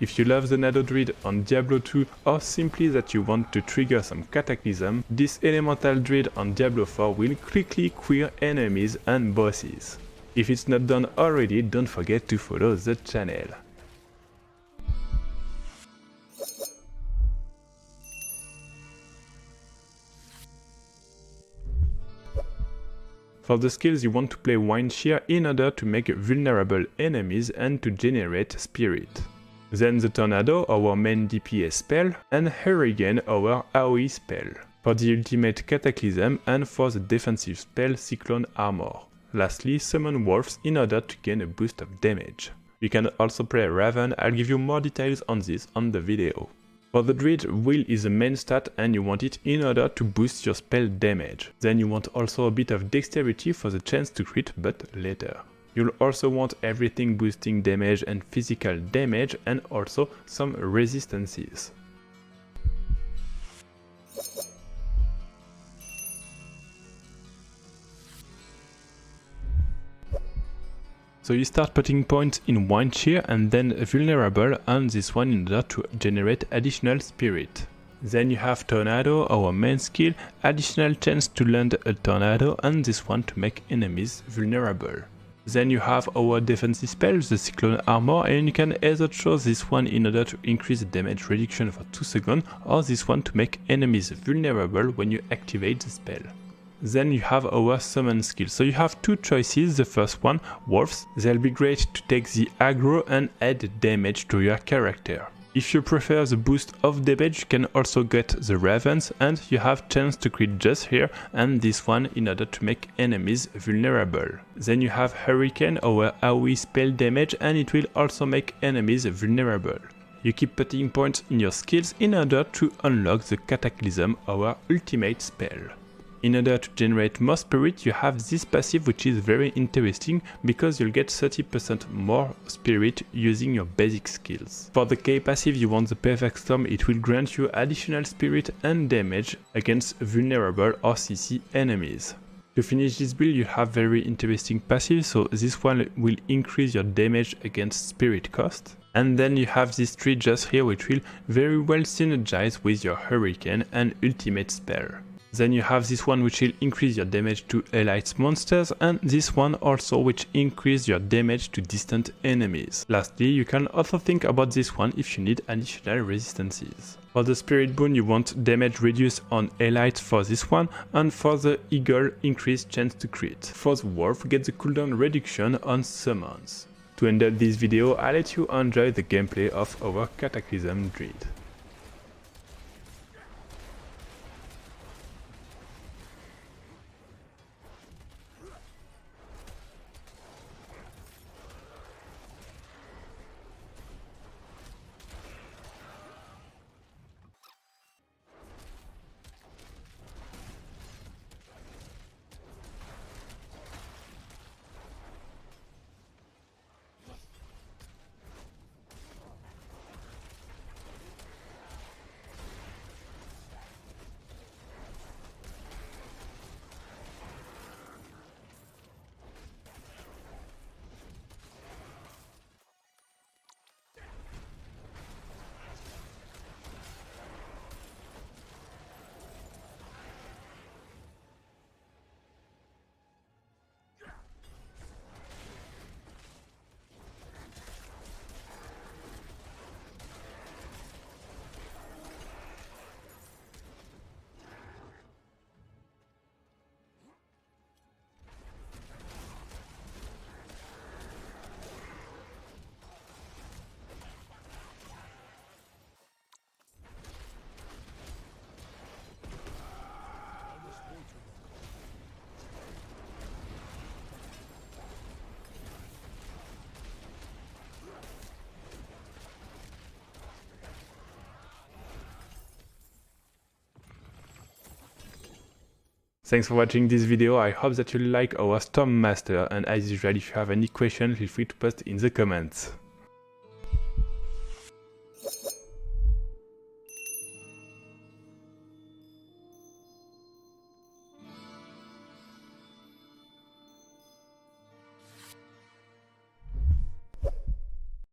If you love the Nado Druid on Diablo 2 or simply that you want to trigger some cataclysm, this elemental druid on Diablo 4 will quickly clear enemies and bosses. If it's not done already, don't forget to follow the channel. For the skills you want to play Wind Shear in order to make vulnerable enemies and to generate spirit. Then the Tornado, our main DPS spell, and Hurricane, our AoE spell, for the ultimate Cataclysm and for the defensive spell Cyclone Armor. Lastly, summon Wolves in order to gain a boost of damage. You can also play Raven, I'll give you more details on this on the video. For the Druid, Will is the main stat and you want it in order to boost your spell damage. Then you want also a bit of Dexterity for the chance to crit, but later. You'll also want everything boosting damage and physical damage and also some resistances. So you start putting points in Wind Shear and then Vulnerable on this one in order to generate additional spirit. Then you have Tornado, our main skill, additional chance to land a tornado and this one to make enemies vulnerable. Then you have our defensive spell, the Cyclone Armor, and you can either choose this one in order to increase the damage reduction for 2 seconds or this one to make enemies vulnerable when you activate the spell. Then you have our summon skill. So you have 2 choices. The first one, Wolves. They'll be great to take the aggro and add damage to your character. If you prefer the boost of damage, you can also get the Ravens and you have chance to crit just here and this one in order to make enemies vulnerable. Then you have Hurricane, our AoE spell damage, and it will also make enemies vulnerable. You keep putting points in your skills in order to unlock the Cataclysm, our ultimate spell. In order to generate more spirit, you have this passive which is very interesting because you'll get 30% more spirit using your basic skills. For the K passive you want the Perfect Storm, it will grant you additional spirit and damage against vulnerable or CC enemies. To finish this build you have very interesting passive, so this one will increase your damage against spirit cost. And then you have this tree just here which will very well synergize with your Hurricane and ultimate spell. Then you have this one which will increase your damage to elite monsters and this one also which increase your damage to distant enemies. Lastly, you can also think about this one if you need additional resistances. For the Spirit Boon you want damage reduced on elites for this one and for the Eagle increased chance to crit. For the Wolf get the cooldown reduction on summons. To end up this video, I'll let you enjoy the gameplay of our Cataclysm Druid. Thanks for watching this video, I hope that you like our Storm Master, and as usual if you have any questions feel free to post in the comments.